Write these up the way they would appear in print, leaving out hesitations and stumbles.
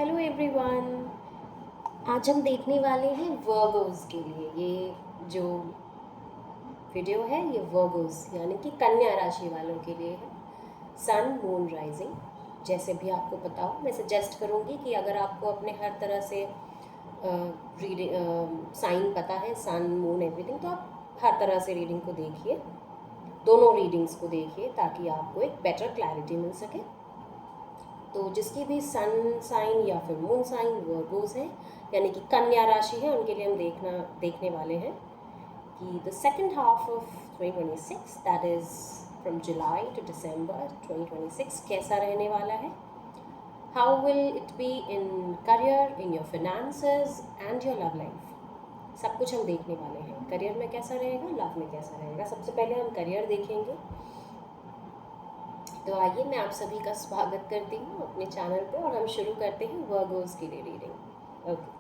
Hello everyone. आज हम देखने वाले हैं वर्गोस के लिए। ये जो वीडियो है ये वर्गोस यानी कि कन्या राशि वालों के लिए है। सन मून राइजिंग, जैसे भी आपको पता हो, मैं सजेस्ट करूँगी कि अगर आपको अपने हर तरह से रीडिंग साइन पता है, सन मून एवरीथिंग, तो आप हर तरह से रीडिंग को देखिए, दोनों रीडिंग्स को देखिए ताकि आपको एक बेटर क्लैरिटी मिल सके। तो जिसकी भी सन साइन या फिर मून साइन वर्गोस है यानी कि कन्या राशि है, उनके लिए हम देखने वाले हैं कि the second half of 2026, that is from July to December 2026 कैसा रहने वाला है। How will it be in career, in your finances and your love life, सब कुछ हम देखने वाले हैं। करियर में कैसा रहेगा, लव में कैसा रहेगा। सबसे पहले हम करियर देखेंगे। तो आइए, मैं आप सभी का स्वागत करती हूँ अपने चैनल पे और हम शुरू करते हैं वर्गोस के लिए रीडिंग। ओके,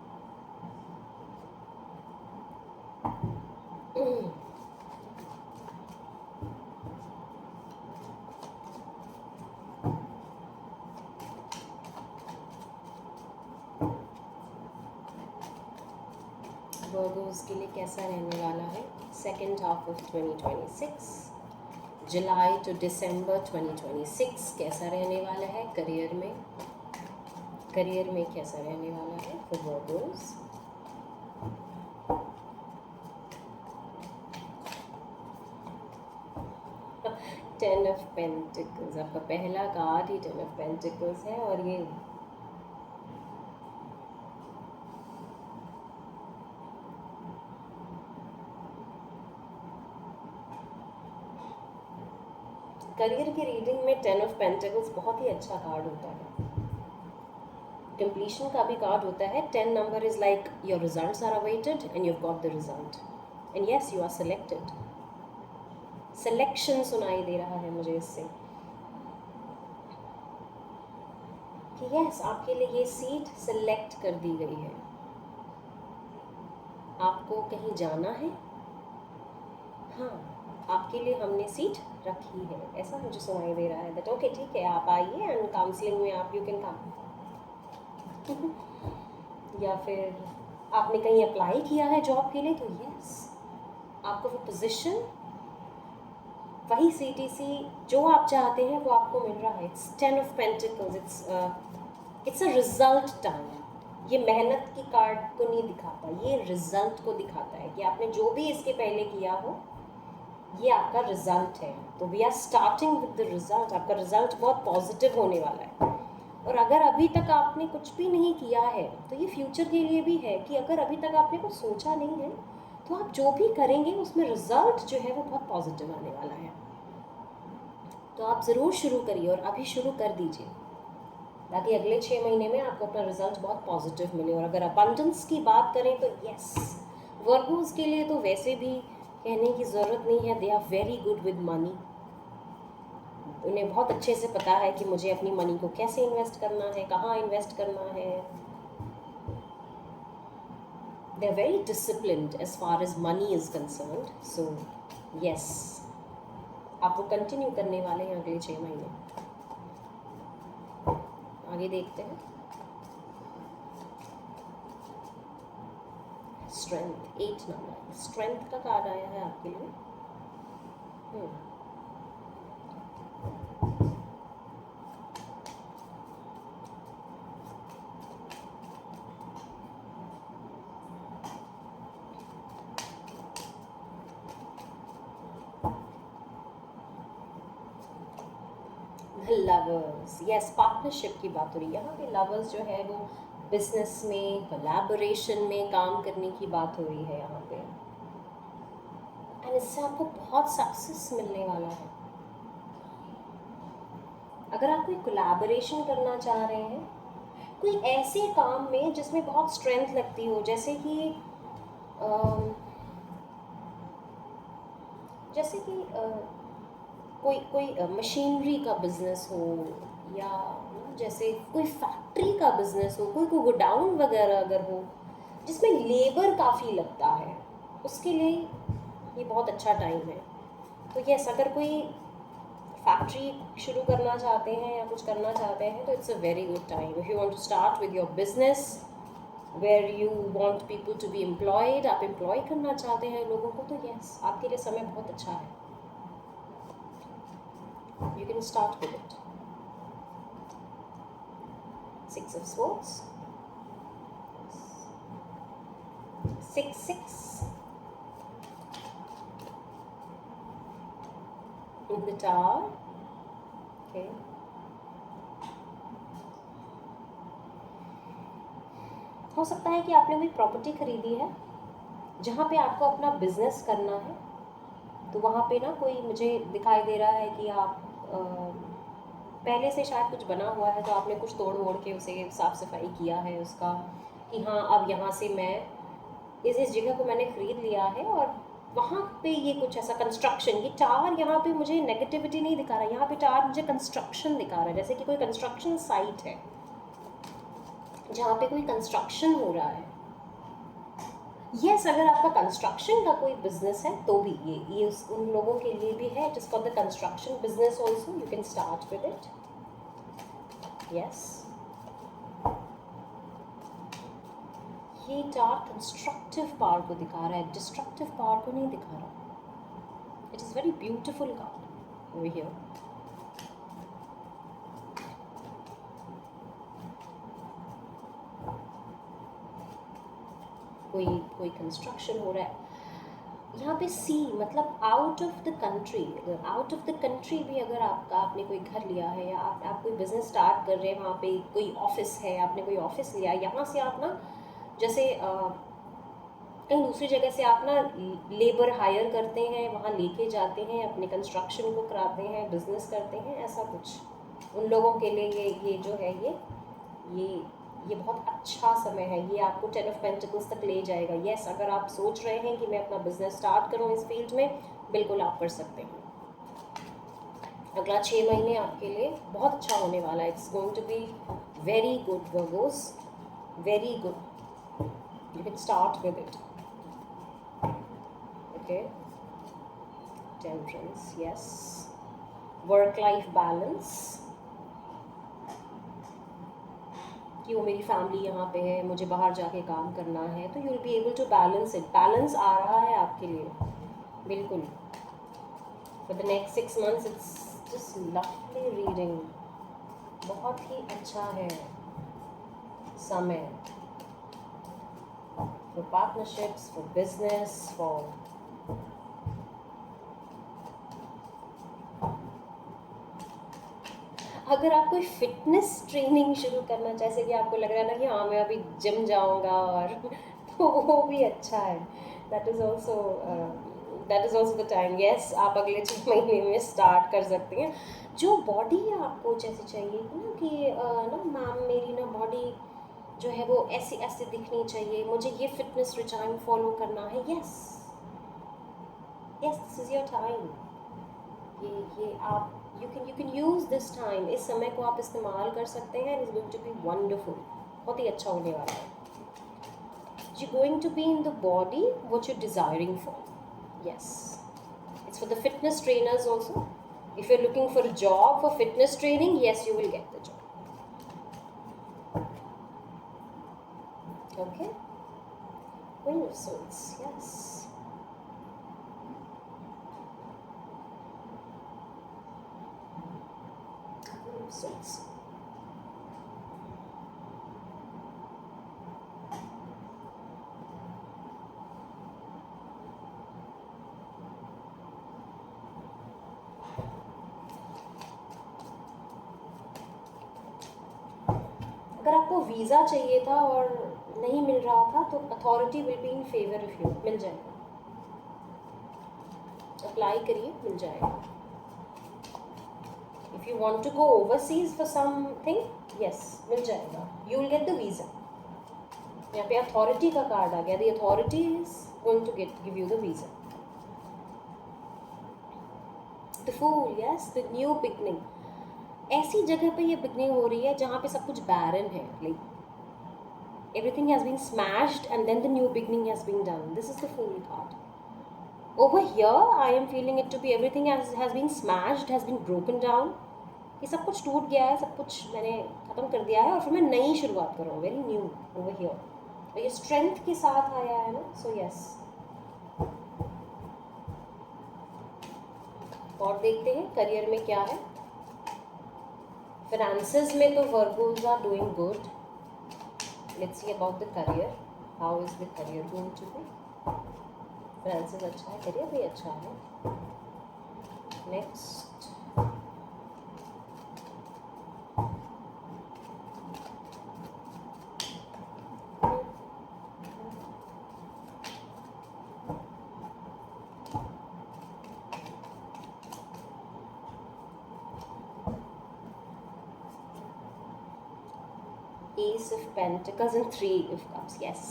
वर्गोस के लिए कैसा रहने वाला है second half of 2026, July to December 2026 कैसा रहने वाला है। करियर में कैसा रहने वाला है for Virgo's. Ten of pentacles, आपका पहला card he ten of pentacles है और ये करियर की रीडिंग में टेन ऑफ पेंटिकल्स बहुत ही अच्छा कार्ड होता है। कंप्लीशन का भी कार्ड होता है। 10 number is like your results are awaited and you have got the result and yes you are selected. Selection सुनाई दे रहा है मुझे इससे कि यस आपके लिए ये सीट सिलेक्ट कर दी गई है। आपको कहीं जाना है, हाँ, आपके लिए हमने सीट रखी है, ऐसा मुझे सुनाई दे रहा है। दैट ओके, ठीक है, आप आइए एंड काउंसलिंग में आप यू कैन कम। या फिर आपने कहीं अप्लाई किया है जॉब के लिए, तो यस आपको वो पोजीशन, वही सीटीसी जो आप चाहते हैं वो आपको मिल रहा है। It's 10 of pentacles, it's a result time. ये मेहनत की कार्ड को नहीं दिखाता, ये रिजल्ट को दिखाता है कि आपने जो भी इसके पहले किया हो ये आपका रिजल्ट है। तो we are starting with the result. आपका रिजल्ट बहुत पॉजिटिव होने वाला है। और अगर अभी तक आपने कुछ भी नहीं किया है तो ये फ्यूचर के लिए भी है कि अगर अभी तक आपने कुछ सोचा नहीं है तो आप जो भी करेंगे उसमें रिजल्ट जो है वो बहुत पॉजिटिव आने वाला है। तो आप ज़रूर शुरू करिए और अभी शुरू कर दीजिए ताकि अगले 6 महीने में आपको अपना रिजल्ट बहुत पॉजिटिव मिले। और अगर अबंडेंस की बात करें तो यस, वर्गोस के लिए तो वैसे भी कहने की ज़रूरत नहीं है, they are very good with money. उन्हें बहुत अच्छे से पता है कि मुझे अपनी मनी को कैसे इन्वेस्ट करना है, कहाँ इन्वेस्ट करना है। They are very disciplined as far as money is concerned. So yes, आप वो कंटिन्यू करने वाले हैं अगले 6 महीने। आगे देखते हैं। स्ट्रेंथ, 8 नंबर, स्ट्रेंथ का कार्ड आया है आपके लिए। लवर्स, यस, पार्टनरशिप की बात हो रही है यहाँ पे। लवर्स जो है वो बिजनेस में, कोलैबोरेशन में काम करने की बात हो रही है यहाँ पे। एंड इससे आपको बहुत सक्सेस मिलने वाला है। अगर आप कोई कोलैबोरेशन करना चाह रहे हैं कोई ऐसे काम में जिसमें बहुत स्ट्रेंथ लगती हो, जैसे कि कोई मशीनरी का बिजनेस हो, या जैसे कोई फैक्ट्री का बिजनेस हो, कोई गोडाउन वगैरह अगर हो जिसमें लेबर काफ़ी लगता है, उसके लिए ये बहुत अच्छा टाइम है। तो यस, अगर कोई फैक्ट्री शुरू करना चाहते हैं या कुछ करना चाहते हैं तो it's a very good time. If you want to start with your business where you want people to be employed, आप एम्प्लॉय करना चाहते हैं लोगों को, तो यस आपके लिए समय बहुत अच्छा है. You can start with it. 6 of swords, 6 in the tower. Okay. हो सकता है कि आपने कोई प्रॉपर्टी खरीदी है जहाँ पे आपको अपना बिजनेस करना है, तो वहाँ पे ना कोई मुझे दिखाई दे रहा है कि आप पहले से शायद कुछ बना हुआ है तो आपने कुछ तोड़ मोड़ के उसे साफ़ सफाई किया है उसका, कि हाँ अब यहाँ से मैं इस जगह को मैंने ख़रीद लिया है और वहाँ पे ये कुछ ऐसा कंस्ट्रक्शन, ये टावर यहाँ पे मुझे नेगेटिविटी नहीं दिखा रहा है, यहाँ पे टावर मुझे कंस्ट्रक्शन दिखा रहा है, जैसे कि कोई कंस्ट्रक्शन साइट है जहाँ पे कोई कंस्ट्रक्शन हो रहा है. यस अगर आपका कंस्ट्रक्शन का कोई बिजनेस है तो भी ये उन लोगों के लिए भी है. Just for the construction business also you can start with it. Yes ये टावर कंस्ट्रक्टिव पावर को दिखा रहा है, डिस्ट्रक्टिव पावर को नहीं दिखा रहा. It is very beautiful card over here. कोई कंस्ट्रक्शन हो रहा है यहाँ पे. सी मतलब आउट ऑफ द कंट्री, अगर आउट ऑफ द कंट्री भी अगर आपने कोई घर लिया है या आप कोई बिजनेस स्टार्ट कर रहे हैं, वहाँ पे कोई ऑफिस है, आपने कोई ऑफिस लिया, यहाँ से आप ना जैसे कहीं दूसरी जगह से आप ना लेबर हायर करते हैं, वहाँ लेके जाते हैं, अपने कंस्ट्रक्शन को कराते हैं, बिजनेस करते हैं, ऐसा कुछ उन लोगों के लिए ये जो है ये बहुत अच्छा समय है. ये आपको 10 of Pentacles तक ले जाएगा. यस अगर आप सोच रहे हैं कि मैं अपना बिजनेस स्टार्ट करूं इस फील्ड में, बिल्कुल आप कर सकते हैं. अगला 6 महीने आपके लिए बहुत अच्छा होने वाला है. It's going to be very good Virgos, very good. You can start with it. Okay. Temperance, yes. Work life balance, कि वो मेरी फैमिली यहाँ पे है, मुझे बाहर जाके काम करना है, तो you will be able to balance it. Balance आ रहा है आपके लिए बिल्कुल. For the next 6 months it's just lovely reading. बहुत ही अच्छा है समय for partnerships, for business, for अगर आप कोई फिटनेस ट्रेनिंग शुरू करना, जैसे कि आपको लग रहा है ना कि हाँ मैं अभी जिम जाऊंगा और तो वो भी अच्छा है. That is also the time. Yes आप अगले 6 महीने में स्टार्ट कर सकते हैं. जो बॉडी आपको जैसे चाहिए ना कि ना मैम मेरी ना बॉडी जो है वो ऐसी ऐसे दिखनी चाहिए, मुझे ये फिटनेस रिजाइम फॉलो करना है. Yes this is your time. ये आप you can use this time. इस समय को आप इस्तेमाल कर सकते हैं. It's going to be wonderful. बहुत ही अच्छा होने वाला है. You're going to be in the body what you're desiring for. Yes. It's for the fitness trainers also. If you're looking for a job for fitness training, yes, you will get the job. Okay. Queen of Swords. Yes. Swords. अगर आपको visa चाहिए था और नहीं मिल रहा था तो authority will be in favour of you. मिल जाएगा. अप्लाई करिए, मिल जाएगा. If you want to go overseas for something, yes, मिल जाएगा. You will get the visa. यहाँ पे authority का कार्ड आ गया. The authority is going to give you the visa. The Fool, yes, the new beginning. ऐसी जगह पे ये beginning हो रही है जहाँ पे सब कुछ barren है. Like everything has been smashed and then the new beginning has been done. This is the Fool card. Over here, I am feeling it to be everything has been smashed, has been broken down. ये सब कुछ टूट गया है, सब कुछ मैंने ख़त्म कर दिया है और फिर मैं नई शुरुआत कर रहा हूँ, वेरी न्यू ओवर हियर. और ये स्ट्रेंथ के साथ आया है ना, सो यस. और देखते हैं करियर में क्या है. फाइनेंसेस में तो Virgos are doing good. Let's see about the career. How is the career going to be. Finances अच्छा है, करियर भी अच्छा है. Next, ace of pentacles and 3 of cups. Yes,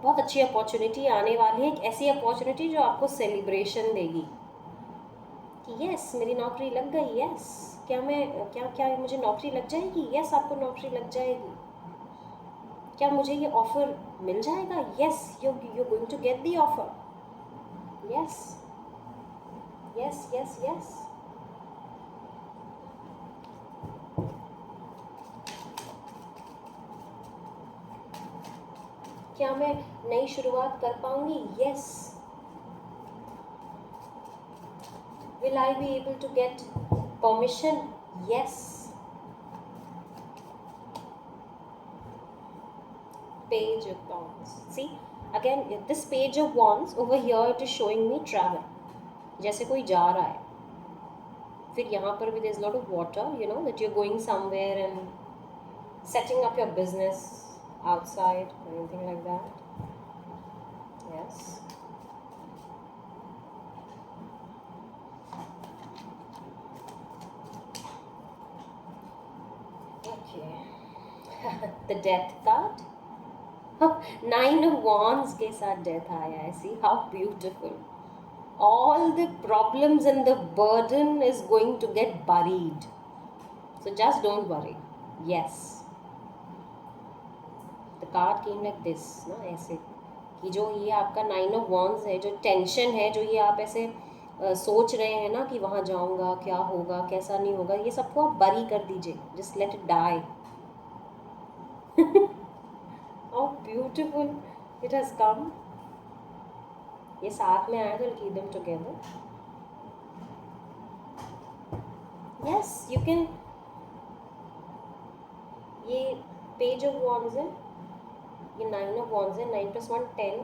बहुत अच्छी अपॉर्चुनिटी आने वाली है. एक ऐसी अपॉर्चुनिटी जो आपको सेलिब्रेशन देगी कि यस मेरी नौकरी लग गई. यस, क्या मुझे नौकरी लग जाएगी. यस, आपको नौकरी लग जाएगी. क्या मुझे ये ऑफर मिल जाएगा. Yes, you going to get the offer. Yes yes yes yes. क्या मैं नई शुरुआत कर पाऊंगी. Yes. Will I be able to get permission. Yes. Page of Wands. See, again this Page of Wands over here, it is showing me travel. जैसे कोई जा रहा है. फिर यहाँ पर भी there is lot of water, you know that you're going somewhere and setting up your business outside or anything like that. Yes. Okay. The Death card. 9 of Wands के साथ डेथ आया है. See how beautiful. All the problems and the burden is going to get buried. So just don't worry. Yes. The card came like this, ना ऐसे कि जो ये आपका 9 of Wands है, जो टेंशन है, जो ये आप ऐसे सोच रहे हैं ना कि वहाँ जाऊँगा, क्या होगा, कैसा नहीं होगा, ये सबको आप बरी कर दीजिए. Just let it die. How beautiful it has come. ये साथ में आया तो keep them together. Yes, you can. ये Page of Wands है, ये 9 of Wands है. 9 + 1 10.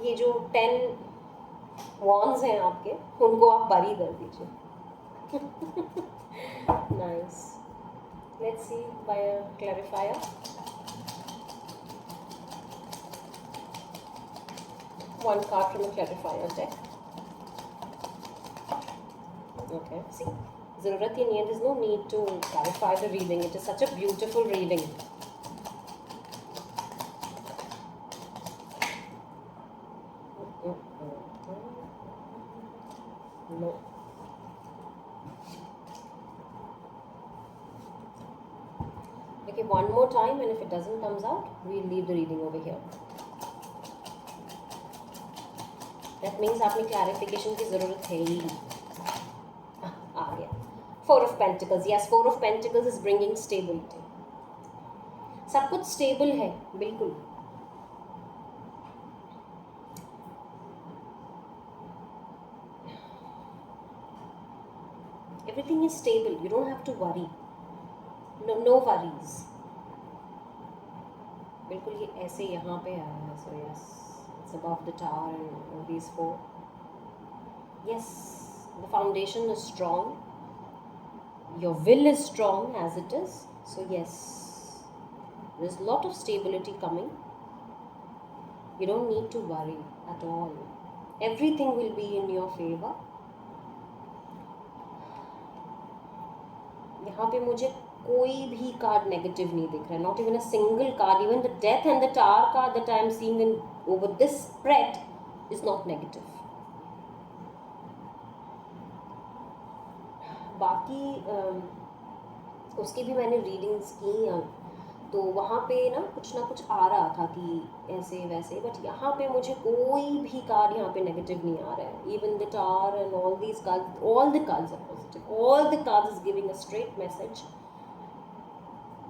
ये जो 10 Wands हैं आपके, उनको आप बरी कर दीजिए. Nice. Let's see by a clarifier. One card from a clarifier deck. Okay, see, ज़रूरत ही नहीं है. There's no need to clarify the reading. It is such a beautiful reading. No. Okay, one more time, and if it doesn't comes out, we'll leave the reading over here. That means आपने clarification की ज़रूरत है ही. आ गया. 4 of Pentacles. Yes, 4 of Pentacles is bringing stability. सब कुछ stable है, बिल्कुल. Everything is stable. You don't have to worry. No worries. बिल्कुल ये ऐसे यहाँ पे आया है. So yes, it's above the tower and these 4. Yes, the foundation is strong. Your will is strong as it is. So yes, there's a lot of stability coming. You don't need to worry at all. Everything will be in your favor. यहाँ पे मुझे कोई भी card negative नहीं दिख रहा है. Not even a single card. Even the death and the tower card that I am seeing in over this spread is not negative. बाकी उसकी भी मैंने रीडिंग्स की. तो वहाँ पे ना कुछ आ रहा था कि ऐसे वैसे, बट यहाँ पे मुझे कोई भी कार्ड यहाँ पे नेगेटिव नहीं आ रहा है. Even the tower and all these cards, all the cards are positive, all the cards is giving a straight message.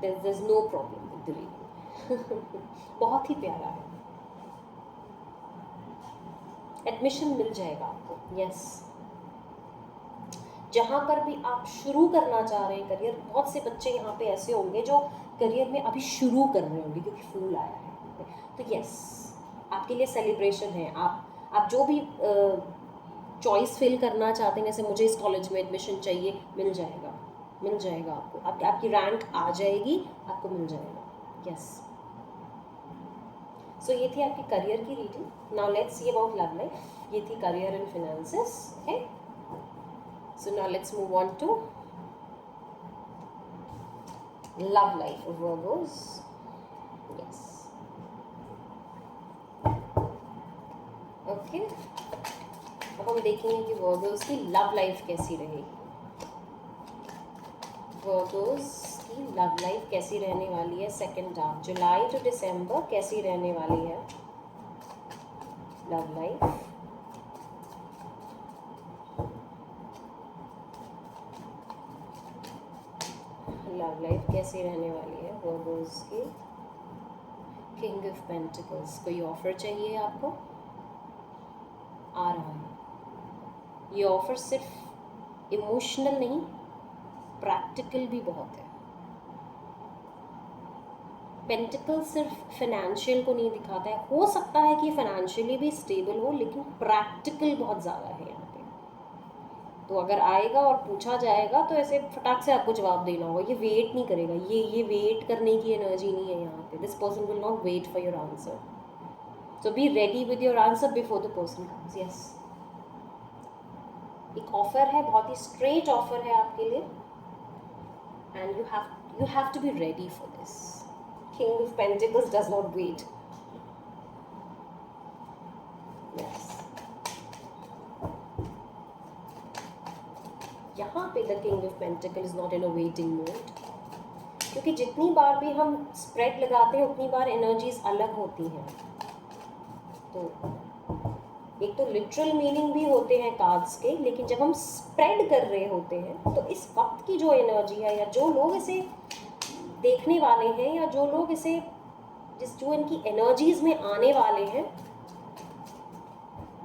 there's no problem with the reading. बहुत ही प्यारा है. एडमिशन मिल जाएगा आपको. यस, जहाँ पर भी आप शुरू करना चाह रहे हैं करियर, बहुत से बच्चे यहाँ पे ऐसे होंगे जो करियर में अभी शुरू कर रहे होंगे क्योंकि फूल आया है. तो यस, आपके लिए सेलिब्रेशन है. आप जो भी चॉइस फिल करना चाहते हैं, जैसे मुझे इस कॉलेज में एडमिशन चाहिए, मिल जाएगा, मिल जाएगा आपको. आपकी रैंक आ जाएगी, आपको मिल जाएगा. यस. सो ये थी आपकी करियर की reading. Now let's see about love life. ये थी career and finances. Okay, so now let's move on to love life of Virgos. Yes, okay. अब हम देखेंगे कि वर्गोस की लव लाइफ कैसी रहेगी. वर्गोस की लव लाइफ कैसी रहने वाली है सेकेंड हाफ, जुलाई टू दिसंबर कैसी रहने वाली है लव लाइफ. लव लाइफ कैसी रहने वाली है वर्गोस की. King of pentacles. कोई ऑफर चाहिए आपको, आ रहा है. ये ऑफर सिर्फ इमोशनल नहीं, प्रैक्टिकल भी बहुत है. पेंटिकल सिर्फ फाइनेंशियल को नहीं दिखाता है. हो सकता है कि फाइनेंशियली भी स्टेबल हो, लेकिन प्रैक्टिकल बहुत ज़्यादा है यहाँ पे. तो अगर आएगा और पूछा जाएगा तो ऐसे फटाक से आपको जवाब देना होगा. ये वेट नहीं करेगा. ये वेट करने की एनर्जी नहीं है यहाँ पे. This person will not wait for your answer. So be ready with your answer before the person comes. Yes, एक ऑफर है, बहुत ही स्ट्रेट ऑफर है आपके लिए. And you have to be ready for this. King of Pentacles does not wait. Yes. यहाँ पे the King of Pentacles is not in a waiting mode. क्योंकि जितनी बार भी हम स्प्रेड लगाते हैं उतनी बार एनर्जीज अलग होती हैं. तो एक तो लिटरल मीनिंग भी होते हैं कार्ड्स के, लेकिन जब हम स्प्रेड कर रहे होते हैं तो इस वक्त की जो एनर्जी है, या जो लोग इसे देखने वाले हैं, या जो लोग इसे जो इनकी एनर्जीज में आने वाले हैं,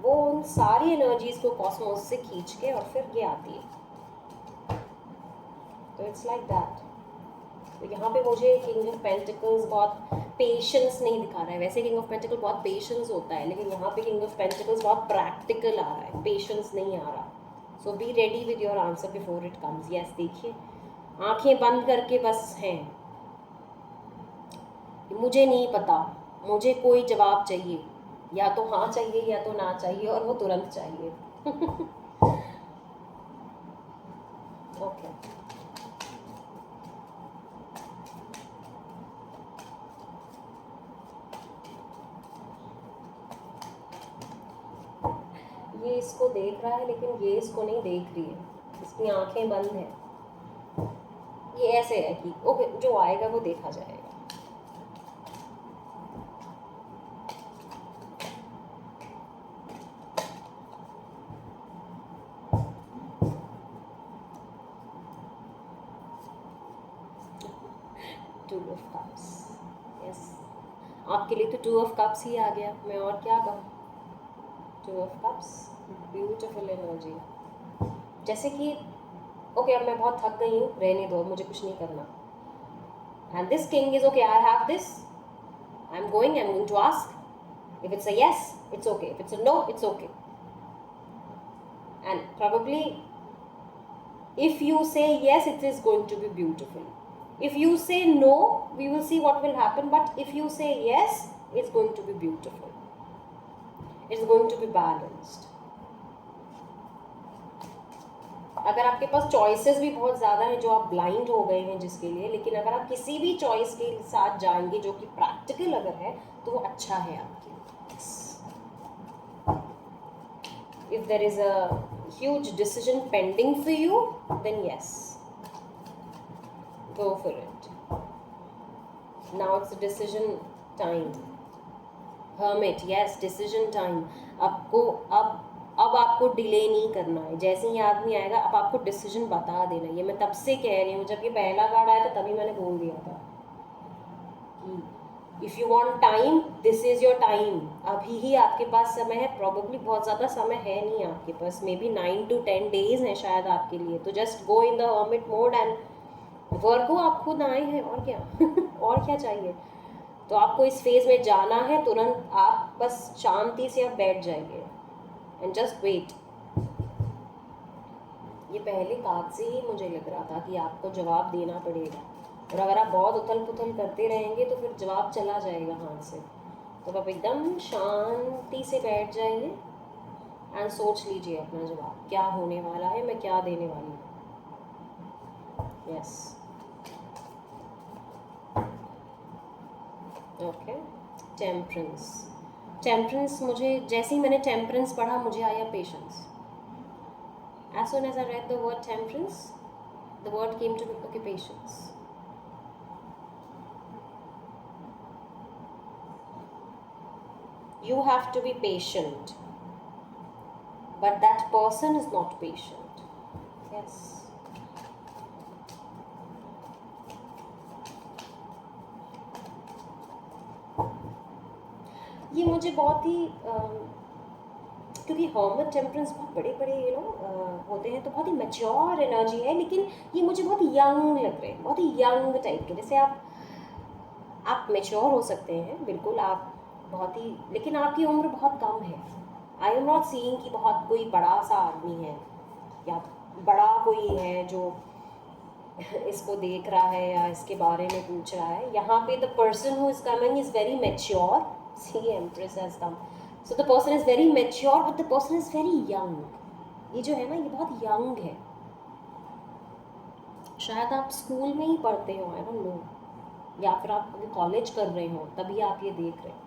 वो उन सारी एनर्जीज को कॉस्मोस से खींच के और फिर ये आती है. तो इट्स लाइक दैट. तो यहाँ पे मुझे किंग ऑफ पेंटिकल्स बहुत पेशेंस नहीं दिखा रहा है. वैसे किंग ऑफ पेंटिकल बहुत पेशेंस होता है, लेकिन यहाँ पे किंग ऑफ पेंटिकल्स बहुत प्रैक्टिकल आ रहा है, पेशेंस नहीं आ रहा. So be ready with your answer before it comes. Yes, देखिए आंखें बंद करके बस हैं, मुझे नहीं पता, मुझे कोई जवाब चाहिए, या तो हाँ चाहिए या तो ना चाहिए, और वो तुरंत चाहिए. ओके. ये इसको देख रहा है, लेकिन ये इसको नहीं देख रही है. इसकी आंखें बंद हैं. ये ऐसे है कि ओके, जो आएगा वो देखा जाएगा. To of cups. यस, आपके लिए तो टू ऑफ कप्स ही आ गया. मैं और क्या कहूँ. To of cups, beautiful energy. जैसे कि ओके, अब मैं बहुत थक गई हूँ, रहने दो, मुझे कुछ नहीं करना. And this king is okay, I have this, I am going to ask. If it's a yes, it's okay. If it's a no, it's okay. And probably if you say yes, it is going to be beautiful. If you say no, we will see what will happen. But if you say yes, it's going to be beautiful. It's going to be balanced. अगर आपके पास choices भी बहुत ज़्यादा हैं, जो आप blind हो गए हैं जिसके लिए, लेकिन अगर आप किसी भी चॉइस के साथ जाएंगे जो कि प्रैक्टिकल अगर है, तो वो अच्छा है आपके लिए. If there is a huge decision pending for you, then yes, go for it. Now it's decision time. Hermit, yes, decision time. आपको अब आपको डिले नहीं करना है. जैसे ही आदमी आएगा अब आपको डिसीजन बता देना है. ये मैं तब से कह रही हूँ, जब ये पहला कार्ड आया था तभी मैंने बोल दिया था कि if you want time, this is your time. अभी ही आपके पास समय है. प्रॉब्लली बहुत ज़्यादा समय है नहीं आपके पास, मे बी 9 to 10 days हैं शायद आपके लिए. तो just go in the hermit mode and work. आप खुद आए हैं, और क्या और क्या चाहिए. तो आपको इस फेज में जाना है तुरंत. आप बस शांति से आप बैठ जाइए एंड जस्ट वेट. ये पहले कार्ड से ही मुझे लग रहा था कि आपको जवाब देना पड़ेगा, और अगर आप बहुत उथल पुथल करते रहेंगे तो फिर जवाब चला जाएगा हाथ से. तो आप एकदम शांति से बैठ जाइए एंड सोच लीजिए अपना जवाब क्या होने वाला है, मैं क्या देने वाली हूँ. Yes, okay. टेम्परेंस. टेम्परेंस, मुझे जैसे ही मैंने टेम्परेंस पढ़ा मुझे आया patience. As soon as I read the word temperance, the word came to me, okay, patience. You have to be patient, but that person is not patient. Yes. ये मुझे बहुत ही क्योंकि हर्मिट टेम्परेंस बहुत बड़े बड़े होते हैं, तो बहुत ही मैच्योर एनर्जी है, लेकिन ये मुझे बहुत यंग लग रहे हैं, बहुत ही यंग टाइप के. जैसे आप मैच्योर हो सकते हैं बिल्कुल, आप बहुत ही, लेकिन आपकी उम्र बहुत कम है. आई एम नॉट सीइंग कि बहुत कोई बड़ा सा आदमी है या बड़ा कोई है जो इसको देख रहा है या इसके बारे में पूछ रहा है. यहाँ पे the person who is coming is very mature. See empress has come. So the person is very mature but the person is very young. ये जो है ना, ये बहुत यंग है. शायद आप स्कूल में ही पढ़ते हो, आई डोंट नो, या फिर आप अभी कॉलेज कर रहे हो तभी आप ये देख रहे हो.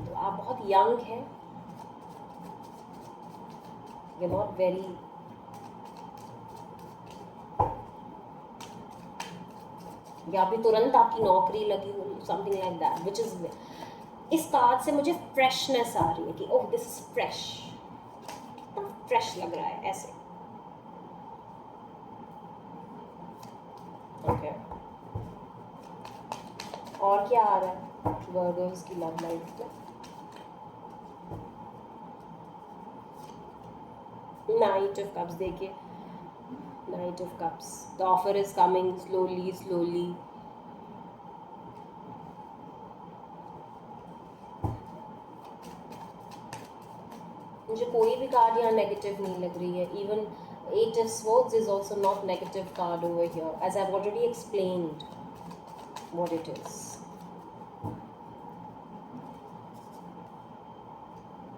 तो आप बहुत यंग हैं. यू नॉट वेरी, या भी तुरंत आपकी नौकरी लगी हो, something like that, which is. इस कार्ड से मुझे फ्रेशनेस आ रही है कि ओह दिस इज फ्रेश, कितना फ्रेश लग रहा है ऐसे. ओके. और क्या आ रहा है वर्गर्स की लव लाइफ में? Knight of cups. देखिए, knight of cups, the offer is coming slowly slowly. मुझे कोई भी कार्ड यहाँ नेगेटिव नहीं लग रही है. Even eight of swords is also not negative card over here, as I have already explained what it is.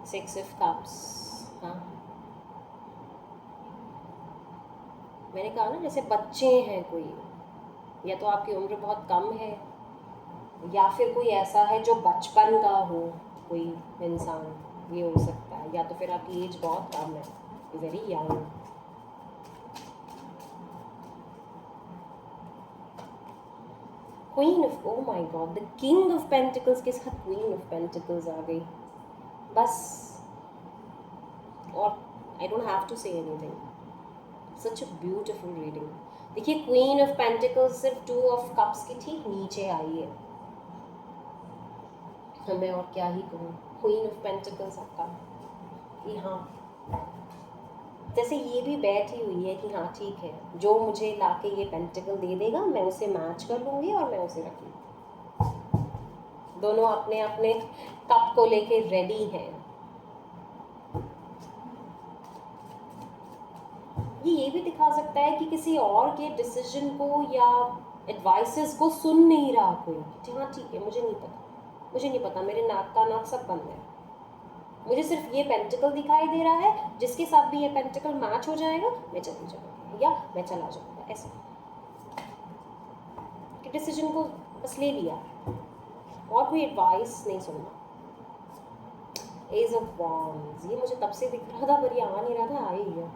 Six of Cups. हाँ, मैंने कहा ना, जैसे बच्चे हैं कोई, या तो आपकी उम्र बहुत कम है, या फिर कोई ऐसा है जो बचपन का हो कोई इंसान, ये हो सकता है. या तो फिर आपकी एज बहुत कम है, very young. Queen of, oh my God, the king of pentacles के साथ क्वीन ऑफ पेंटिकल्स आ गई. बस, और I don't have to say anything. Such a beautiful reading. देखिए, क्वीन ऑफ पेंटिकल्स सिर्फ टू ऑफ कप्स के ठीक नीचे आई है. मैं और क्या ही कहूँ. क्वीन ऑफ पेंटिकल्स आपका कि हाँ, जैसे ये भी बैठी हुई है कि हाँ ठीक है, जो मुझे लाके ये पेंटिकल दे देगा मैं उसे मैच कर लूँगी और मैं उसे रख लूँगी. दोनों अपने अपने कप को लेके रेडी हैं. ये भी दिखा सकता है कि किसी और के डिसीजन को या एडवाइसेस को सुन नहीं रहा कोई. हाँ ठीक है, मुझे नहीं पता, मेरे नाक का नाक सब बंद है. मुझे सिर्फ ये पेंटिकल दिखाई दे रहा है, जिसके साथ भी ये पेंटिकल मैच हो जाएगा मैं चली जाऊँगी या मैं चला जाऊँगा. ऐसा कि डिसीजन को बस ले लिया और कोई एडवाइस नहीं सुनना. एज ऑफ वॉन्ड्स, ये मुझे तब से दिख रहा था पर ये आ नहीं रहा था, आ ही गया.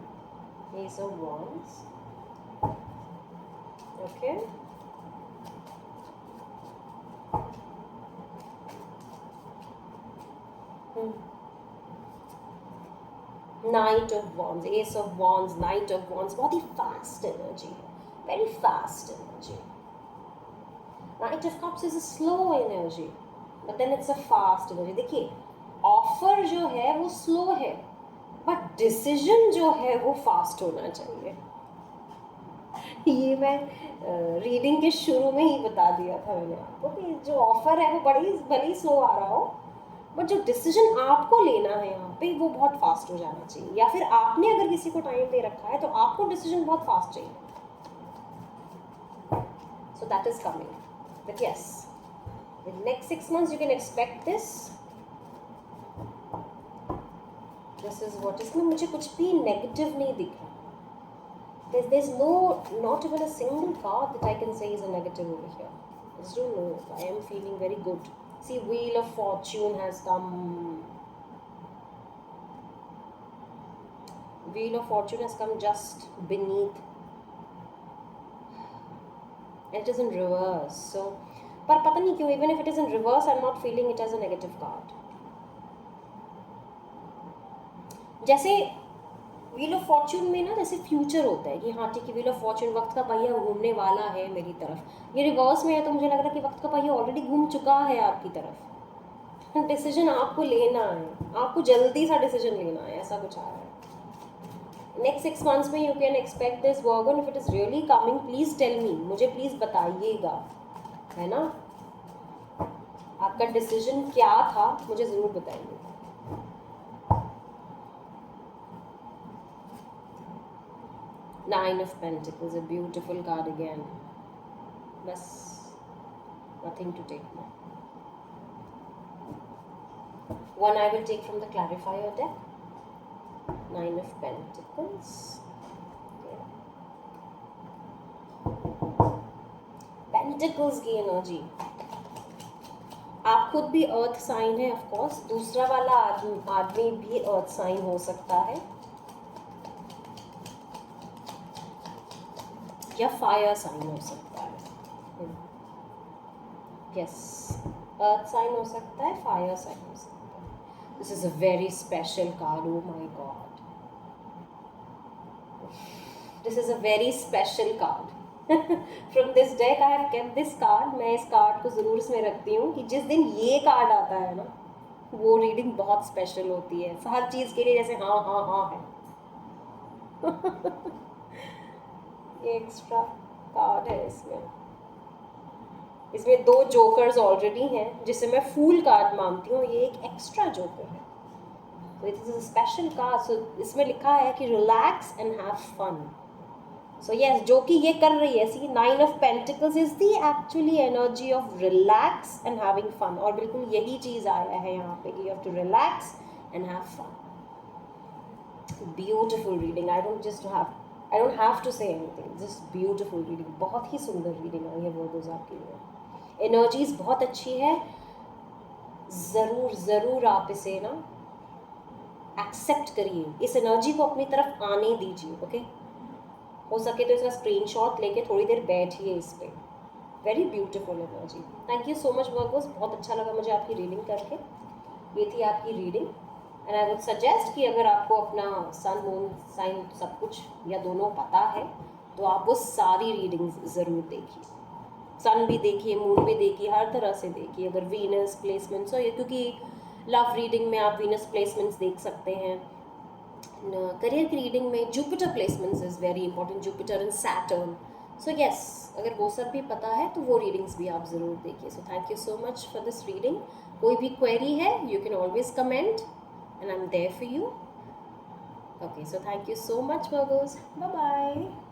Ace of wands. Okay. Knight of wands, ace of wands, knight of wands, बहुत ही फास्ट एनर्जी है, very fast energy. Knight of cups is a slow energy, but then it's a fast energy. देखिए, offer जो है वो slow है, but decision जो है वो फास्ट होना चाहिए. ये मैं रीडिंग के शुरू में ही बता दिया था मैंने आपको कि जो ऑफर है वो बड़ी भले ही स्लो आ रहा हो, बट जो डिसीजन आपको लेना है यहाँ पे वो बहुत फास्ट हो जाना चाहिए. या फिर आपने अगर किसी को टाइम दे रखा है तो आपको डिसीजन बहुत फास्ट चाहिए. So that is coming. But yes, in next 6 months you can expect this. This is what. इसमें मुझे कुछ भी नेगेटिव नहीं दिख रहा. There's no, not even a single card that I can say is a negative over here. I just don't know. I am feeling very good. See, Wheel of Fortune has come. Wheel of Fortune has come just beneath. And it is in reverse. So, पर पता नहीं क्यों, even if it is in reverse, I'm not feeling it as a negative card. जैसे wheel of Fortune में ना जैसे future होता है कि हाँ ठीक है, व्हील ऑफ फॉर्च्यून, वक्त का पहिया घूमने वाला है मेरी तरफ. ये रिवर्स में है तो मुझे लग रहा है कि वक्त का पहिया ऑलरेडी घूम चुका है आपकी तरफ. डिसीजन आपको लेना है, आपको जल्दी सा डिसीजन लेना है, ऐसा कुछ आ रहा है. नेक्स्ट 6 months में you can expect this virgo. If it is really coming, please tell me, मुझे प्लीज़ बताइएगा, है ना. आपका डिसीजन क्या था मुझे ज़रूर बताइए. Nine of Pentacles, a beautiful card again. Bas, nothing to take more. One I will take from the clarifier deck. Nine of Pentacles. Okay. Pentacles की एनर्जी. आप खुद भी अर्थ साइन है, ऑफ कोर्स. दूसरा वाला आदमी भी अर्थ साइन हो सकता है या फायर साइन हो सकता है. यस, अर्थ साइन हो सकता है, फायर साइन हो सकता है. This is a very special card. O my God, this is a very special card. From this deck I have kept this card. मैं इस कार्ड को ज़रूर इसमें रखती हूँ कि जिस दिन ये कार्ड आता है ना, वो रीडिंग बहुत स्पेशल होती है हर चीज़ के लिए. जैसे हाँ हाँ हाँ है. ये एक्स्ट्रा कार्ड है इसमें. इसमें 2 जोकर्स ऑलरेडी हैं जिसे मैं फूल कार्ड मानती हूँ. ये एक एक्स्ट्रा जोकर है. तो it is a special card. So इसमें लिखा है कि relax and have fun. So yes, जो कि ये कर रही है. See, 9 of pentacles is the actually energy of relax and having fun. और बिल्कुल यही चीज़ आया है यहाँ पे कि you have to relax and have fun. Beautiful reading. I don't have to say anything. Just beautiful reading. बहुत ही सुंदर रीडिंग आई है वर्गोस आपके लिए. एनर्जीज बहुत अच्छी है. ज़रूर आप इसे ना एक्सेप्ट करिए. इस एनर्जी को अपनी तरफ आने दीजिए. ओके, हो सके तो इसका स्क्रीनशॉट लेके थोड़ी देर बैठिए इस पर. Very beautiful energy. Thank you so much Virgo's. बहुत अच्छा लगा मुझे आपकी रीडिंग करके. ये थी आपकी reading. And I would suggest कि अगर आपको अपना सन मून साइन सब कुछ या दोनों पता है तो आप वो सारी रीडिंग्स ज़रूर देखिए. सन भी देखिए, मून भी देखिए, हर तरह से देखिए. अगर वीनस प्लेसमेंट्स हो, क्योंकि लव रीडिंग में आप वीनस प्लेसमेंट्स देख सकते हैं. करियर की रीडिंग में Jupiter placements is very important. Jupiter and Saturn. So yes, अगर वो सब भी पता है तो वो रीडिंग्स भी आप ज़रूर देखिए. So thank you so much for this reading. कोई भी क्वेरी है you can always comment and I'm there for you. Okay, so thank you so much, Virgos. Bye bye.